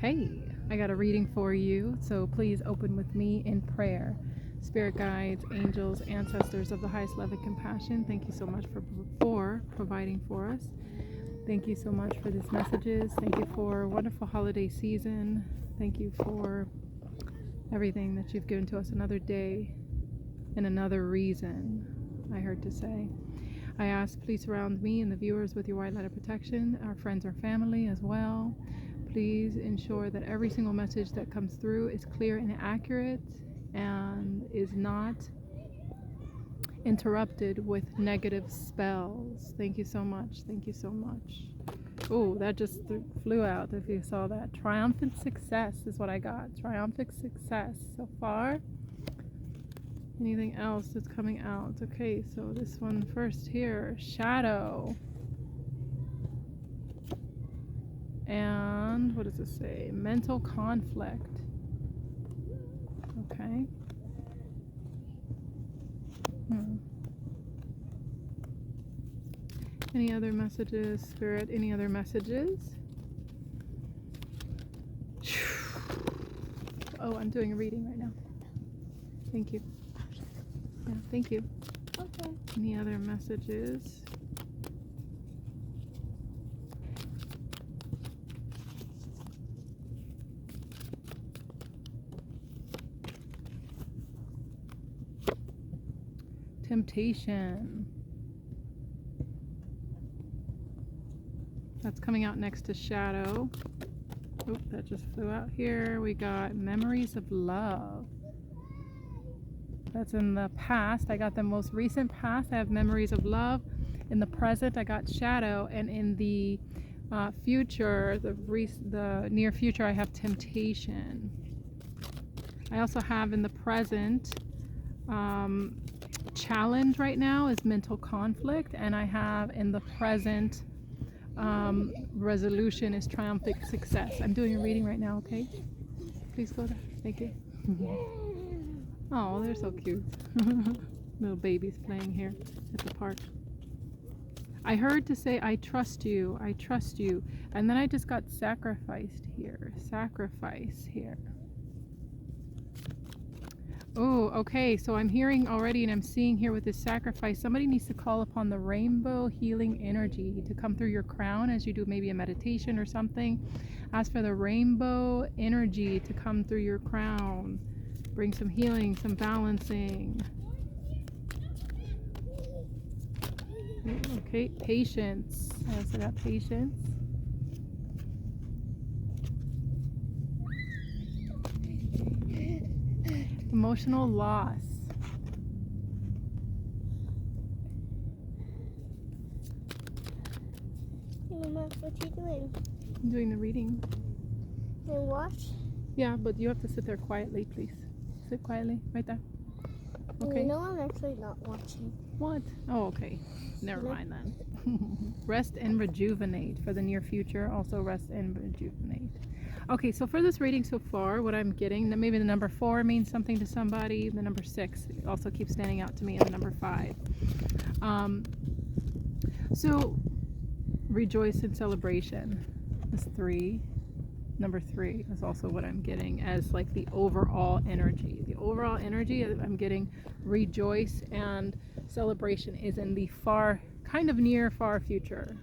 Hey, I got a reading for you, so please open with me in prayer. Spirit guides, angels, ancestors of the highest love and compassion, thank you so much for providing for us. Thank you so much for these messages. Thank you for a wonderful holiday season. Thank you for everything that you've given to us, another day and another reason, I heard to say. I ask, please surround me and the viewers with your white light of protection, our friends or family as well. Please ensure that every single message that comes through is clear and accurate and is not interrupted with negative spells. Thank you so much. Thank you so much. Oh, that just flew out if you saw that. Triumphant success is what I got. Triumphant success so far. Anything else that's coming out? Okay, so this one first here. Shadow. And what does it say? Mental conflict. Okay. Any other messages, Spirit? Any other messages? Oh, I'm doing a reading right now. Thank you. Yeah, thank you. Okay. Any other messages? Temptation. That's coming out next to shadow. Oop, that just flew out here. We got memories of love. That's in the past. I got the most recent past. I have memories of love. In the present, I got shadow. And in the future, the near future, I have temptation. I also have in the present, challenge right now is mental conflict. And I have in the present, resolution is triumphant success. I'm doing a reading right now, okay? Please go there. Thank you. Oh, they're so cute. Little babies playing here at the park. I heard to say, I trust you, I trust you. And then I just got sacrificed here. Sacrifice here. Oh, okay. So I'm hearing already and I'm seeing here with this sacrifice, somebody needs to call upon the rainbow healing energy to come through your crown as you do maybe a meditation or something. Ask for the rainbow energy to come through your crown. Bring some healing, some balancing. Okay, patience. I also got patience. Emotional loss. Mama, what are you doing? I'm doing the reading. And watch? Yeah, but you have to sit there quietly, please. Sit quietly, right there. Okay. You know I'm actually not watching. What? Oh, okay. Never mind then. Rest and rejuvenate for the near future. Also rest and rejuvenate. Okay, so for this reading so far, what I'm getting, maybe the number 4 means something to somebody. The number 6 also keeps standing out to me, and the number 5. So rejoice in celebration is 3. Number 3 is also what I'm getting as like the overall energy. The overall energy I'm getting rejoice and celebration is in the far, kind of near far future,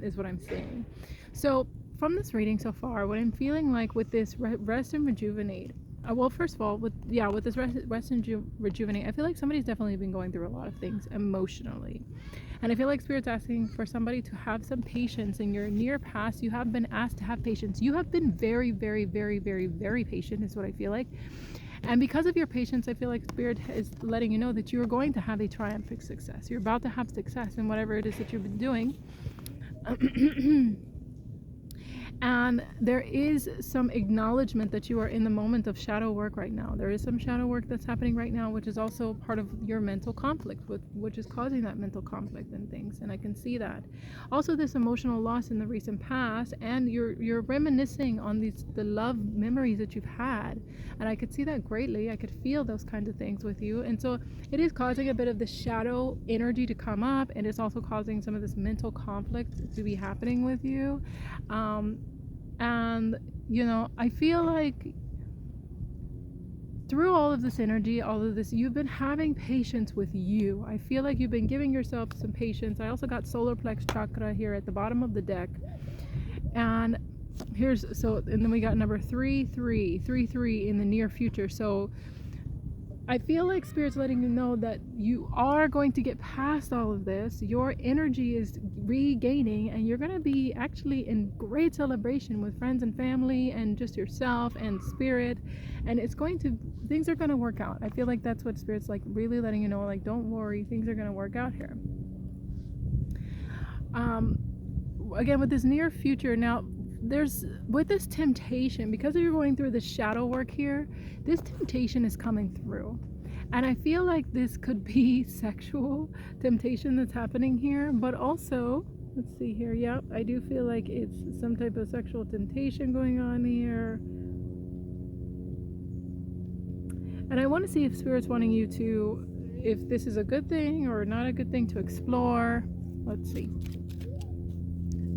is what I'm seeing. So from this reading so far, what I'm feeling like with this rest and rejuvenate, well, first of all, with this rest and rejuvenate, I feel like somebody's definitely been going through a lot of things emotionally. And I feel like Spirit's asking for somebody to have some patience. In your near past, you have been asked to have patience. You have been very, very, very, very, very patient is what I feel like. And because of your patience, I feel like Spirit is letting you know that you are going to have a triumphant success. You're about to have success in whatever it is that you've been doing. And there is some acknowledgement that you are in the moment of shadow work right now. There is some shadow work that's happening right now, which is also part of your mental conflict, which is causing that mental conflict and things. And I can see that. Also, this emotional loss in the recent past, and you're reminiscing on the love memories that you've had. And I could see that greatly. I could feel those kinds of things with you. And so it is causing a bit of the shadow energy to come up, and it's also causing some of this mental conflict to be happening with you. And, I feel like through all of this energy, all of this, you've been having patience with you. I feel like you've been giving yourself some patience. I also got solar plex chakra here at the bottom of the deck. And and then we got number 3 in the near future. So I feel like Spirit's letting you know that you are going to get past all of this. Your energy is regaining, and you're going to be actually in great celebration with friends and family and just yourself and Spirit. And things are going to work out. I feel like that's what Spirit's like really letting you know, like, don't worry, things are going to work out here. Again, with this near future, now, with this temptation, because you're going through the shadow work here, this temptation is coming through. And I feel like this could be sexual temptation that's happening here, but also, let's see here, yep, I do feel like it's some type of sexual temptation going on here. And I want to see if Spirit's wanting you to, if this is a good thing or not a good thing to explore. Let's see.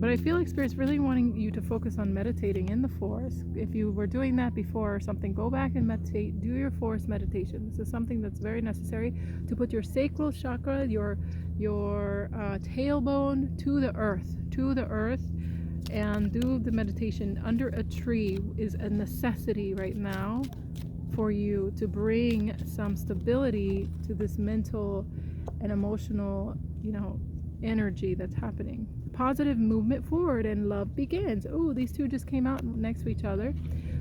But I feel like Spirit's really wanting you to focus on meditating in the forest. If you were doing that before or something, go back and meditate. Do your forest meditation. This is something that's very necessary to put your sacral chakra, your tailbone to the earth, and do the meditation under a tree is a necessity right now for you to bring some stability to this mental and emotional, energy that's happening. Positive movement forward and love begins. Oh, these two just came out next to each other.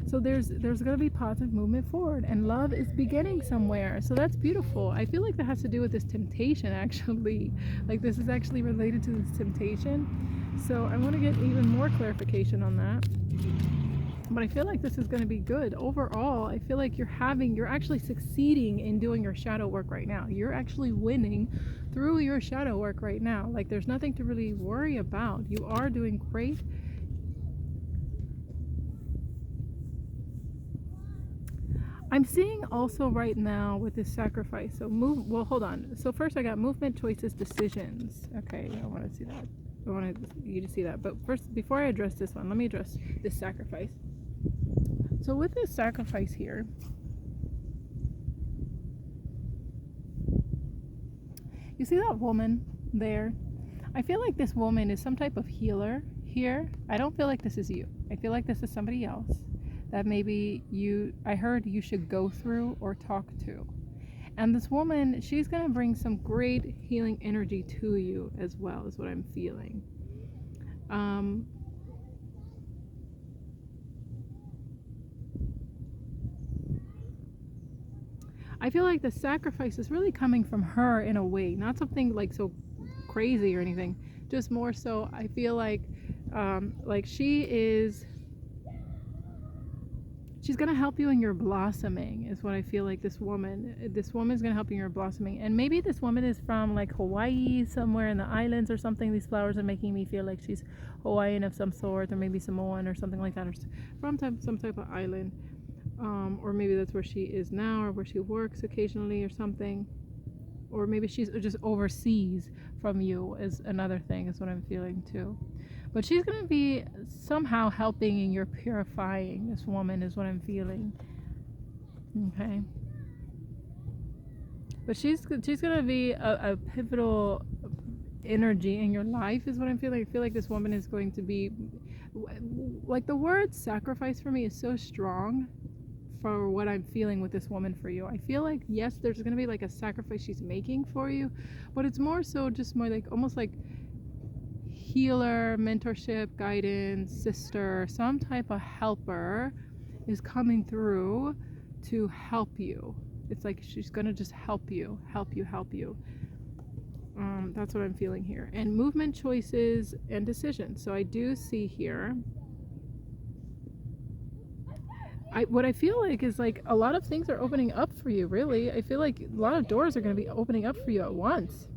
So there's going to be positive movement forward, and love is beginning somewhere. So that's beautiful. I feel like that has to do with this temptation, actually. Like, this is actually related to this temptation. So I want to get even more clarification on that. But I feel like this is going to be good. Overall, I feel like you're actually succeeding in doing your shadow work right now. You're actually winning through your shadow work right now. Like, there's nothing to really worry about. You are doing great. I'm seeing also right now with this sacrifice. So hold on. So first I got movement, choices, decisions. Okay, I want to see that. I want you to see that. But first, before I address this one, let me address this sacrifice. So with this sacrifice here, you see that woman there? I feel like this woman is some type of healer here. I don't feel like this is you. I feel like this is somebody else that maybe I heard you should go through or talk to. And this woman, she's going to bring some great healing energy to you as well, is what I'm feeling. I feel like the sacrifice is really coming from her in a way, not something like so crazy or anything, just more so I feel like she's going to help you in your blossoming, is what I feel like. This woman is going to help you in your blossoming. And maybe this woman is from like Hawaii, somewhere in the islands or something. These flowers are making me feel like she's Hawaiian of some sort, or maybe Samoan or something like that, or from some type of island. Or maybe that's where she is now, or where she works occasionally or something. Or maybe she's just overseas from you is another thing, is what I'm feeling too. But she's going to be somehow helping in your purifying. This woman is what I'm feeling. Okay. But she's going to be a pivotal energy in your life, is what I'm feeling. I feel like this woman is going to be, like, the word sacrifice for me is so strong for what I'm feeling with this woman for you. I feel like, yes, there's going to be like a sacrifice she's making for you, but it's more so just more like almost like healer, mentorship, guidance, sister, some type of helper is coming through to help you. It's like she's going to just help you. That's what I'm feeling here. And movement, choices, and decisions. So I do see here, what I feel like is like a lot of things are opening up for you, really. I feel like a lot of doors are going to be opening up for you at once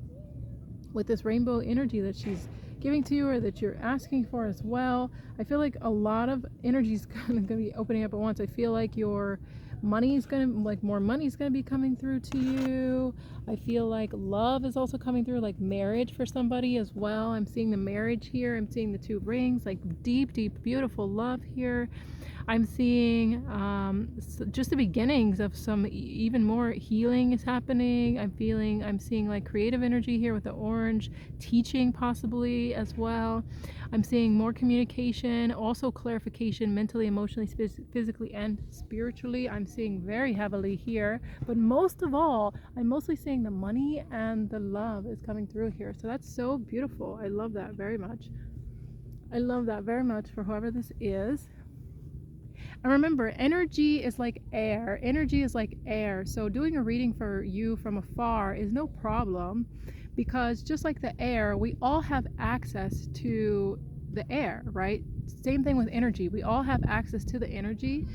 with this rainbow energy that she's giving to you, or that you're asking for as well. I feel like a lot of energy is going to be opening up at once. I feel like more money's gonna be coming through to you. I feel like love is also coming through, like marriage for somebody as well. I'm seeing the marriage here. I'm seeing the 2 rings, like deep, deep, beautiful love here. I'm seeing just the beginnings of some even more healing is happening. I'm seeing like creative energy here with the orange, teaching possibly as well. I'm seeing more communication, also clarification mentally, emotionally, physically, and spiritually. I'm seeing very heavily here. But most of all, I'm mostly seeing the money and the love is coming through here. So that's so beautiful. I love that very much. I love that very much for whoever this is. And remember, energy is like air. Energy is like air. So doing a reading for you from afar is no problem, because just like the air, we all have access to the air, right? Same thing with energy. We all have access to the energy,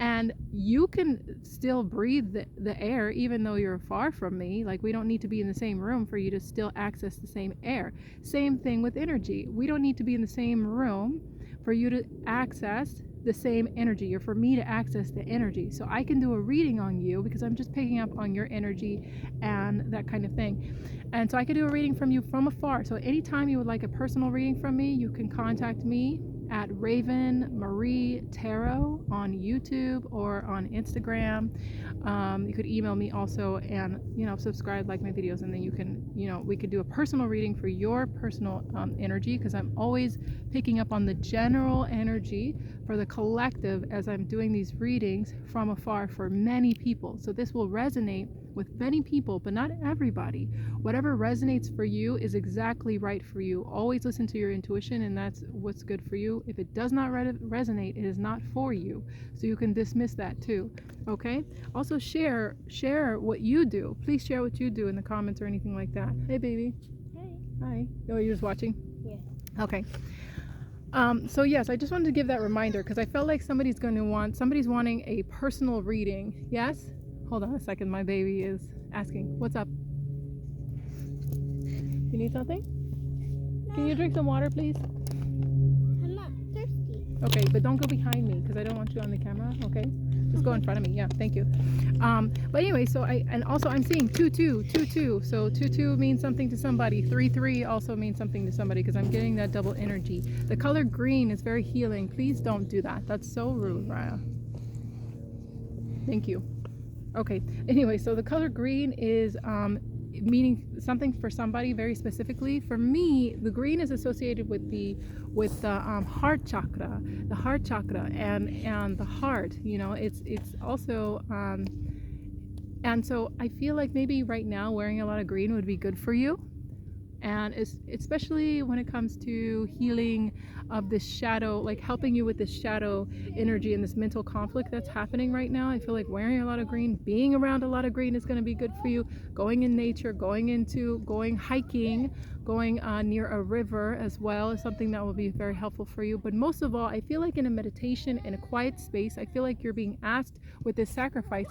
and you can still breathe the air even though you're far from me. Like, we don't need to be in the same room for you to still access the same air. Same thing with energy. We don't need to be in the same room for you to access the same energy, or for me to access the energy. So I can do a reading on you because I'm just picking up on your energy and that kind of thing. And so I can do a reading from you from afar. So anytime you would like a personal reading from me, you can contact me at Raven Marie Tarot on YouTube or on Instagram. You could email me also, and subscribe, like my videos, and then you can, we could do a personal reading for your personal energy, because I'm always picking up on the general energy for the collective as I'm doing these readings from afar for many people. So this will resonate with many people, but not everybody. Whatever resonates for you is exactly right for you. Always listen to your intuition, and that's what's good for you. If it does not resonate, it is not for you. So you can dismiss that too. Okay? Also share what you do. Please share what you do in the comments or anything like that. Hey baby. Hey. Hi. Oh, you're just watching? Yeah. Okay. So yes, I just wanted to give that reminder, because I felt like somebody's wanting a personal reading. Yes? Hold on a second, my baby is asking. What's up? You need something? No, Can you drink some water, please? I'm not thirsty. Okay, but don't go behind me, because I don't want you on the camera, okay? Just go in front of me. Yeah, thank you. But anyway, so I'm seeing 2-2. So 2-2 means something to somebody. 3-3 also means something to somebody, because I'm getting that double energy. The color green is very healing. Please don't do that. That's so rude, Raya. Thank you. Okay, anyway, so the color green is meaning something for somebody very specifically. For me, the green is associated with the heart chakra, and the heart. It's also and so I feel like maybe right now wearing a lot of green would be good for you. And especially when it comes to healing of this shadow, like helping you with this shadow energy and this mental conflict that's happening right now. I feel like wearing a lot of green, being around a lot of green is going to be good for you. Going in nature, going hiking, going near a river as well is something that will be very helpful for you. But most of all, I feel like in a meditation, in a quiet space, I feel like you're being asked with this sacrifice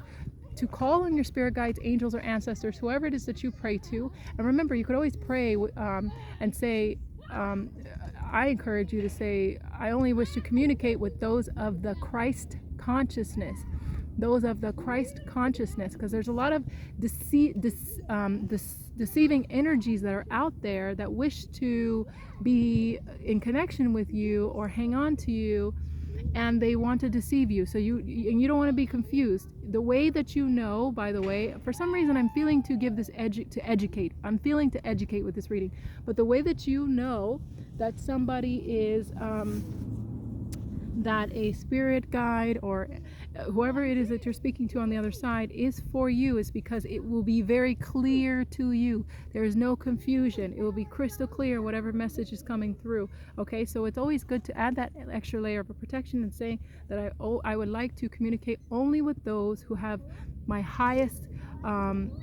to call on your spirit guides, angels, or ancestors, whoever it is that you pray to. And remember, you could always pray and say, I encourage you to say, I only wish to communicate with those of the Christ consciousness. Those of the Christ consciousness, because there's a lot of deceiving energies that are out there that wish to be in connection with you or hang on to you, and they want to deceive you. So you don't want to be confused. The way that by the way, for some reason I'm feeling to give this to educate. I'm feeling to educate with this reading. But the way that that somebody is that a spirit guide or whoever it is that you're speaking to on the other side is for you is because it will be very clear to you. There is no confusion. It will be crystal clear whatever message is coming through. Okay, so it's always good to add that extra layer of protection and saying that I would like to communicate only with those who have my highest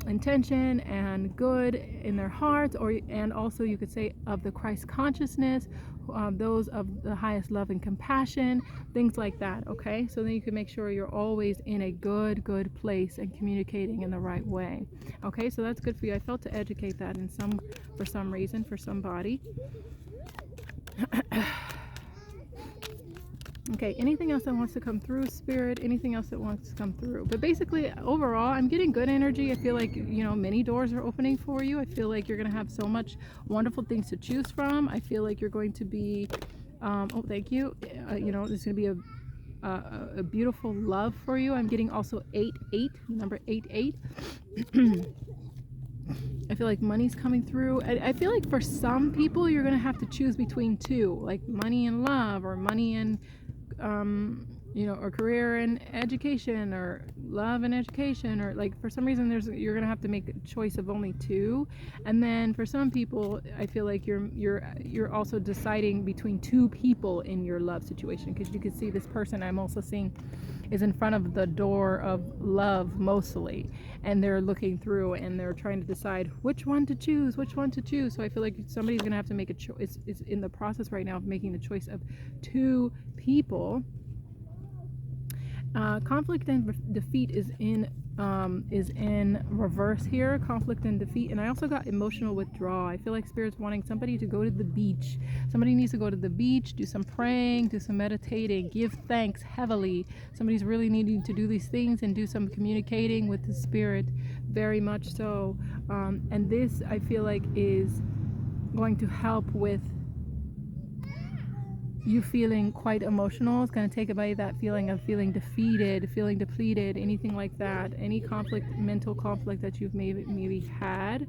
intention and good in their hearts, and also you could say of the Christ consciousness, those of the highest love and compassion, things like that. Okay, so then you can make sure you're always in a good place and communicating in the right way. Okay, so that's good for you. I felt to educate that for some reason for somebody. Okay, anything else that wants to come through, Spirit? Anything else that wants to come through? But basically, overall, I'm getting good energy. I feel like, many doors are opening for you. I feel like you're going to have so much wonderful things to choose from. I feel like you're going to be, oh, thank you. There's going to be a beautiful love for you. I'm getting also 8-8, number 8-8. I feel like money's coming through. I feel like for some people, you're going to have to choose between two, like money and love, or money and or career and education, or love and education, or like for some reason you're gonna have to make a choice of only two. And then for some people, I feel like you're also deciding between two people in your love situation, because you can see this person I'm also seeing is in front of the door of love mostly, and they're looking through and they're trying to decide which one to choose. So I feel like somebody's gonna have to make a choice. It's in the process right now of making the choice of two people. Conflict and defeat is in reverse here. Conflict and defeat. And I also got emotional withdrawal. I feel like Spirit's wanting somebody to go to the beach. Somebody needs to go to the beach, do some praying, do some meditating, give thanks heavily. Somebody's really needing to do these things and do some communicating with the Spirit, very much so. And this, I feel like, is going to help with you feeling quite emotional. It's going to take away that feeling of feeling defeated, feeling depleted, anything like that. Any conflict, mental conflict that you've maybe had.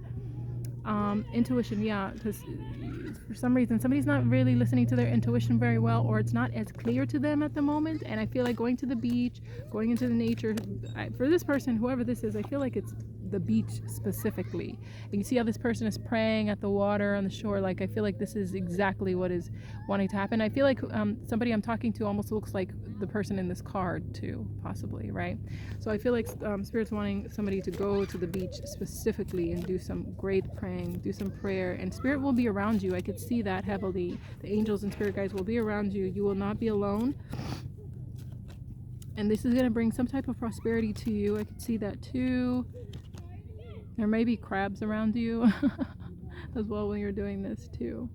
Intuition, yeah, because for some reason somebody's not really listening to their intuition very well, or it's not as clear to them at the moment. And I feel like going to the beach, going into the nature, for this person, whoever this is, I feel like it's the beach specifically. And you see how this person is praying at the water on the shore. Like, I feel like this is exactly what is wanting to happen. I feel like somebody I'm talking to almost looks like the person in this card too, possibly, right? So I feel like Spirit's wanting somebody to go to the beach specifically and do some great praying, do some prayer, and Spirit will be around you. I could see that heavily. The angels and Spirit guides will be around you. You will not be alone. And this is going to bring some type of prosperity to you. I could see that too. There may be crabs around you as well when you're doing this too.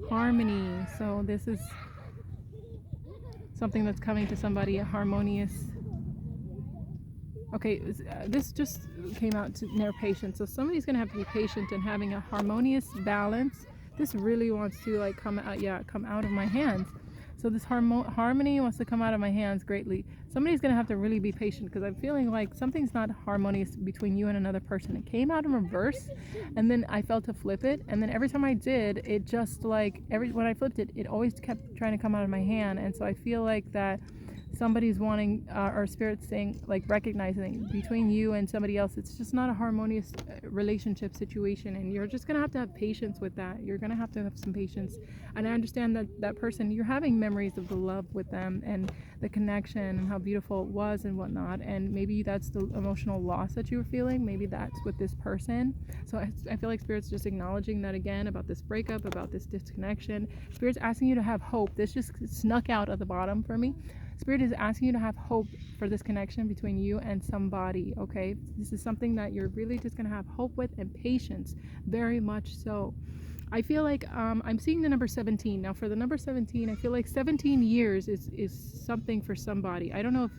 Harmony. So this is something that's coming to somebody, a harmonious. Okay, this just came out to near patience. So somebody's going to have to be patient and having a harmonious balance. This really wants to like come out of my hands. So this harmony wants to come out of my hands greatly. Somebody's going to have to really be patient, because I'm feeling like something's not harmonious between you and another person. It came out in reverse, and then I felt to flip it. And then every time I did, it just like, when I flipped it, it always kept trying to come out of my hand. And so I feel like that somebody's wanting, or Spirit saying, like, recognizing between you and somebody else, it's just not a harmonious relationship situation, and you're just gonna have to have patience with that. You're gonna have to have some patience. And I understand that person, you're having memories of the love with them and the connection and how beautiful it was and whatnot, and maybe that's the emotional loss that you were feeling. Maybe that's with this person. So I feel like Spirit's just acknowledging that again, about this breakup, about this disconnection. Spirit's asking you to have hope. This just snuck out at the bottom for me. Spirit is asking you to have hope for this connection between you and somebody, okay? This is something that you're really just going to have hope with, and patience, very much so. I feel like I'm seeing the number 17. Now for the number 17, I feel like 17 years is something for somebody. I don't know if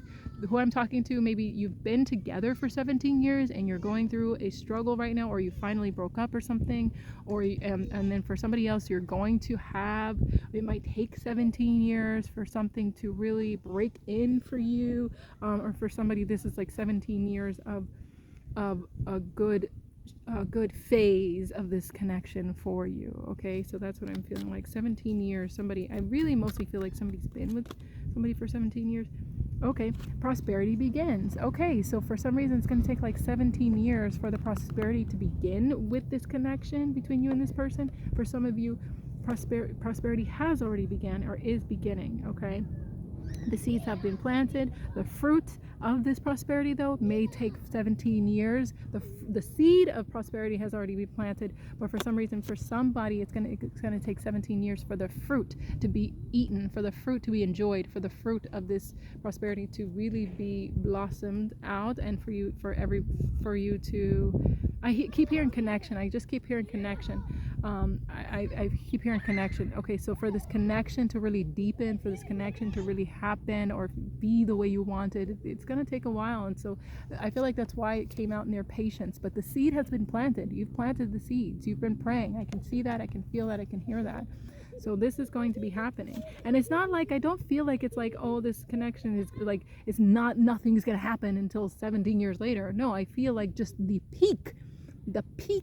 who I'm talking to, maybe you've been together for 17 years and you're going through a struggle right now, or you finally broke up or something, or and then for somebody else, you're going to have, it might take 17 years for something to really break in for you, or for somebody, this is like 17 years of a good phase of this connection for you. Okay, so that's what I'm feeling like. 17 years, somebody, I really mostly feel like somebody's been with somebody for 17 years. Okay, prosperity begins. Okay, so for some reason it's going to take like 17 years for the prosperity to begin with this connection between you and this person. For some of you, prosperity has already begun or is beginning. Okay, the seeds have been planted. The fruit of this prosperity, though, may take 17 years. The seed of prosperity has already been planted, but for some reason, for somebody, it's gonna take 17 years for the fruit to be eaten, for the fruit to be enjoyed, for the fruit of this prosperity to really be blossomed out, and for you to keep hearing connection. I just keep hearing connection. I keep hearing connection. Okay, so for this connection to really deepen, for this connection to really happen or be the way you wanted, it's going to take a while. And so I feel like that's why it came out in their patience. But the seed has been planted. You've planted the seeds. You've been praying. I can see that. I can feel that. I can hear that. So this is going to be happening. And it's not like, I don't feel like it's like, oh, this connection is like, it's not, nothing's going to happen until 17 years later. No, I feel like just the peak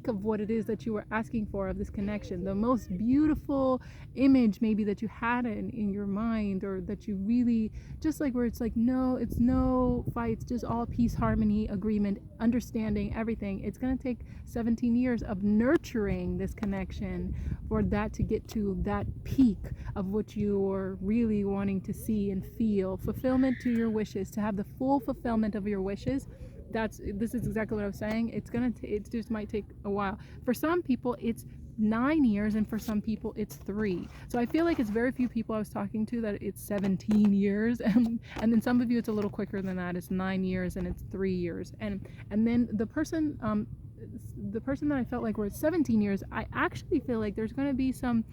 of what it is that you were asking for, of this connection, the most beautiful image maybe that you had in your mind, or that you really just like, where it's like, no, it's no fights, just all peace, harmony, agreement, understanding, everything. It's going to take 17 years of nurturing this connection for that to get to that peak of what you're really wanting to see and feel, fulfillment to your wishes, to have the full fulfillment of your wishes. This is exactly what I was saying. It just might take a while. For some people it's 9 years, and for some people it's 3. So I feel like it's very few people I was talking to that it's 17 years, and then some of you it's a little quicker than that. It's 9 years and it's 3 years, and then the person that I felt like were 17 years, I actually feel like there's going to be some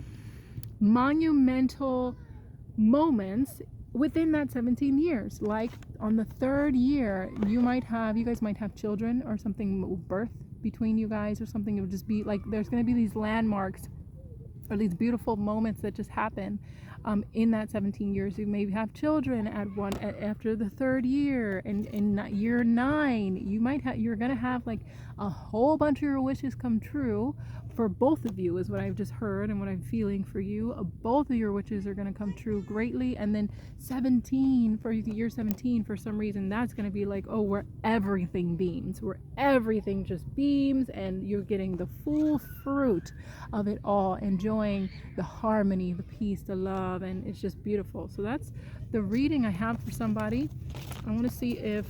monumental moments within that 17 years. Like on the 3rd year, you guys might have children or something, birth between you guys or something. It would just be like, there's going to be these landmarks or these beautiful moments that just happen in that 17 years. You maybe have children after the 3rd year, and in year 9 you're going to have like a whole bunch of your wishes come true for both of you, is what I've just heard and what I'm feeling for you. Both of your wishes are going to come true greatly. And then 17, for year 17, for some reason, that's going to be like, oh, where everything beams, where everything just beams, and you're getting the full fruit of it all, enjoying the harmony, the peace, the love, and it's just beautiful. So that's the reading I have for somebody. I want to see if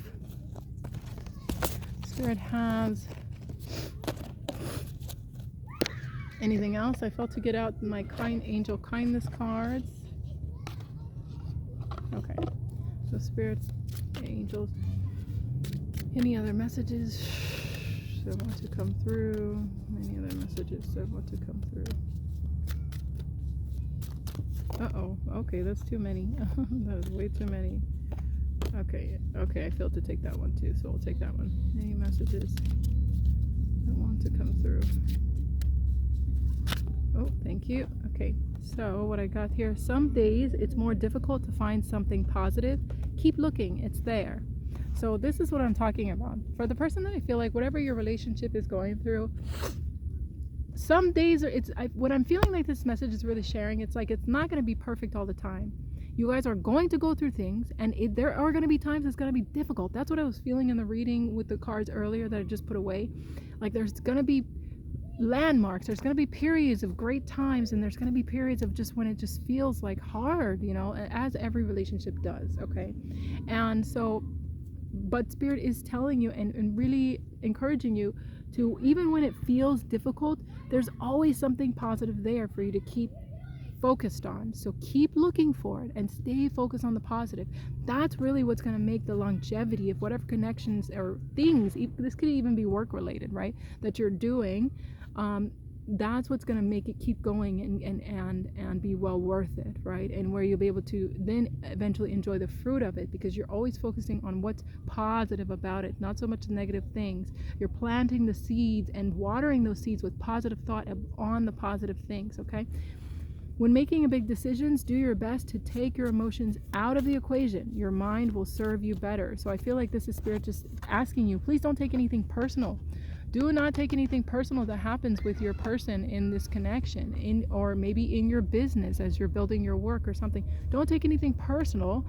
Spirit has anything else. I felt to get out my kind angel kindness cards. Okay, so spirits, angels, any other messages that want to come through? Any other messages that want to come through? Okay, that's too many. That is way too many. Okay, I failed to take that one too, so we'll take that one. Any messages that want to come through? Oh, thank you. Okay, so what I got here, some days it's more difficult to find something positive. Keep looking, it's there. So this is what I'm talking about. For the person that I feel like whatever your relationship is going through, some days what I'm feeling like this message is really sharing, it's like it's not going to be perfect all the time. You guys are going to go through things, and there are going to be times it's going to be difficult. That's what I was feeling in the reading with the cards earlier that I just put away. Like there's going to be landmarks, there's going to be periods of great times, and there's going to be periods of just when it just feels like hard, as every relationship does. Okay, and so, but Spirit is telling you and really encouraging you to, even when it feels difficult, there's always something positive there for you to keep focused on. So keep looking for it and stay focused on the positive. That's really what's going to make the longevity of whatever connections or things, this could even be work related, right, that you're doing. That's what's going to make it keep going and be well worth it, right? And where you'll be able to then eventually enjoy the fruit of it, because you're always focusing on what's positive about it, not so much the negative things. You're planting the seeds and watering those seeds with positive thought on the positive things. Okay, when making big decisions, do your best to take your emotions out of the equation. Your mind will serve you better. So I feel like this is Spirit just asking you, please don't take anything personal. Do not take anything personal that happens with your person in this connection, or maybe in your business as you're building your work or something. Don't take anything personal,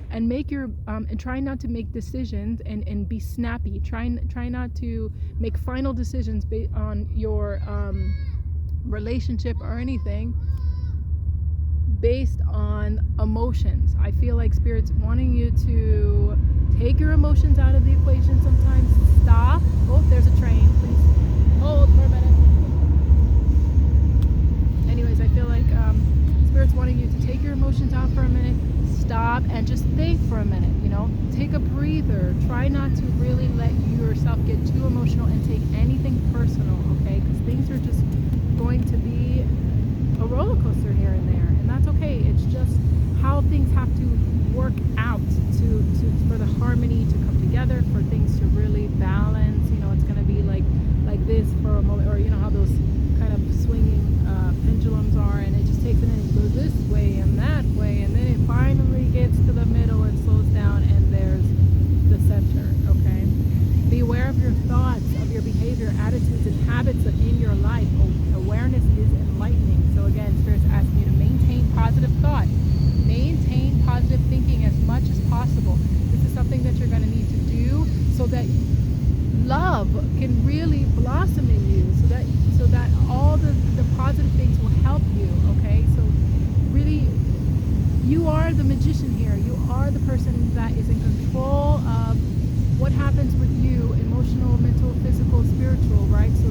and and try not to make decisions and be snappy. Try not to make final decisions based on your relationship or anything based on emotions. I feel like Spirit's wanting you to take your emotions out of the equation sometimes. Stop. Oh, there's a train. Please hold for a minute. Anyways, I feel like Spirit's wanting you to take your emotions out for a minute, stop and just think for a minute, you know, take a breather. Try not to really let yourself get too emotional and take anything personal, okay? Because things are just going to be a roller coaster here and there, and that's okay. It's just how things have to work out to for the harmony to come together, for things to really balance. You know, it's going to be like this for a moment, or you know how those kind of swinging pendulums are, and it just takes a minute, it goes this way and that way, and then it finally gets to the middle and slows down, and there's the center. Okay, be aware of your thoughts, of your behavior, attitudes, and habits in your life. Awareness is enlightening. So again, Spirit's asking you to maintain positive thought, maintain positive thinking as much as possible. This is something that you're going to need to do so that love can really blossom in you, so that all the positive things will help you. Okay, so really, you are the magician here. You are the person that is in control of what happens with you, emotional, mental, physical, spiritual, right? So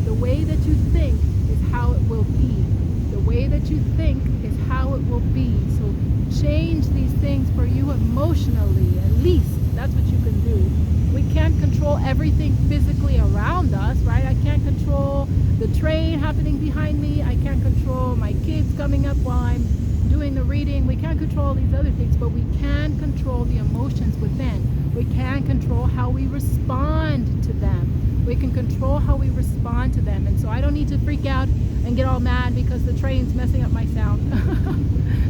the way that you think is how it will be. The way that you think is how it will be. So change these things for you emotionally, at least. That's what you can do. We can't control everything physically around us, right? I can't control the train happening behind me. I can't control my kids coming up while I'm doing the reading. We can't control these other things, but we can control the emotions within. We can control how we respond to them. We can control how we respond to them. And so I don't need to freak out and get all mad because the train's messing up my sound.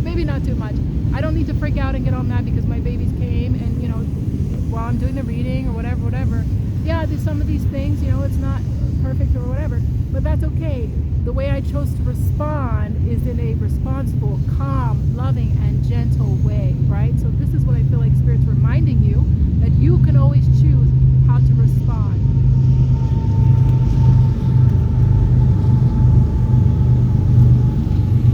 Maybe not too much. I don't need to freak out and get all mad because my babies came and, you know, while I'm doing the reading or whatever. Yeah, there's some of these things, you know, it's not perfect or whatever, but that's okay. The way I chose to respond is in a responsible, calm, loving, and gentle way, right? So this is what I feel like Spirit's reminding you, that you can always choose how to respond.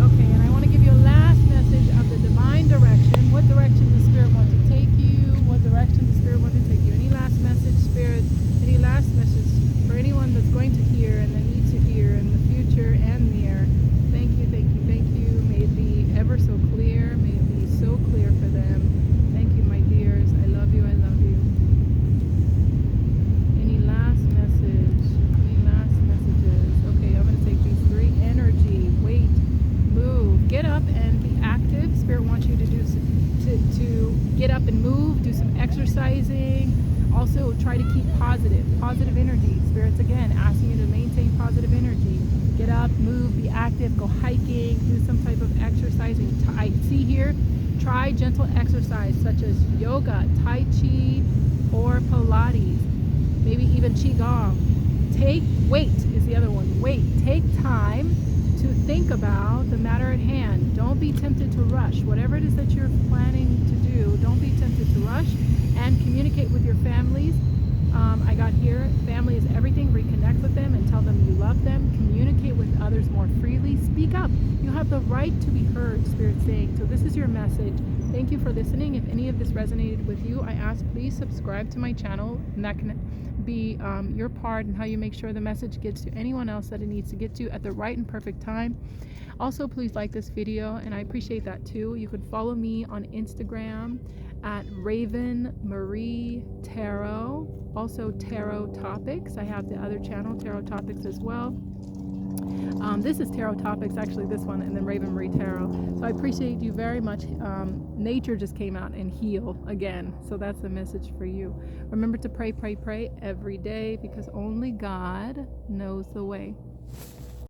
Okay, and I want to give you a last message of the divine direction. What direction the Spirit wants to take you? What direction the Spirit wants to take you? Any last message, Spirit? Any last message for anyone that's going to hear and that needs to hear in the future and near? Thank you, thank you, thank you. May it be ever so clear. May it be so clear for them. Thank you, my dears. I love you. I love you. Any last message? Any last messages? Okay, I'm going to take these three. Energy, wait, move, get up and be active. Spirit wants you to do to get up and move, do some exercising. Also, try to keep positive energy. Spirit's again asking you to maintain positive energy. Get up, move, be active, go hiking, do some type of exercising. I see here, try gentle exercise such as yoga, Tai Chi, or Pilates, maybe even Qigong. Wait is the other one. Wait, take time to think about the matter at hand. Don't be tempted to rush. Whatever it is that you're planning to do, don't be tempted to rush, and communicate with your families. I got here, family is everything. Reconnect with them and tell them you love them. Communicate with others more freely. Speak up. You have the right to be heard, Spirit's saying. So this is your message. Thank you for listening. If any of this resonated with you, I ask please subscribe to my channel, and that can be your part in how you make sure the message gets to anyone else that it needs to get to at the right and perfect time. Also, please like this video, and I appreciate that too. You could follow me on Instagram at RavenMarie Tarot. Also Tarot Topics. I have the other channel, Tarot Topics, as well. This is Tarot Topics, actually, this one, and then Raven Marie Tarot. So I appreciate you very much. Nature just came out and heal again. So that's the message for you. Remember to pray every day, because only God knows the way.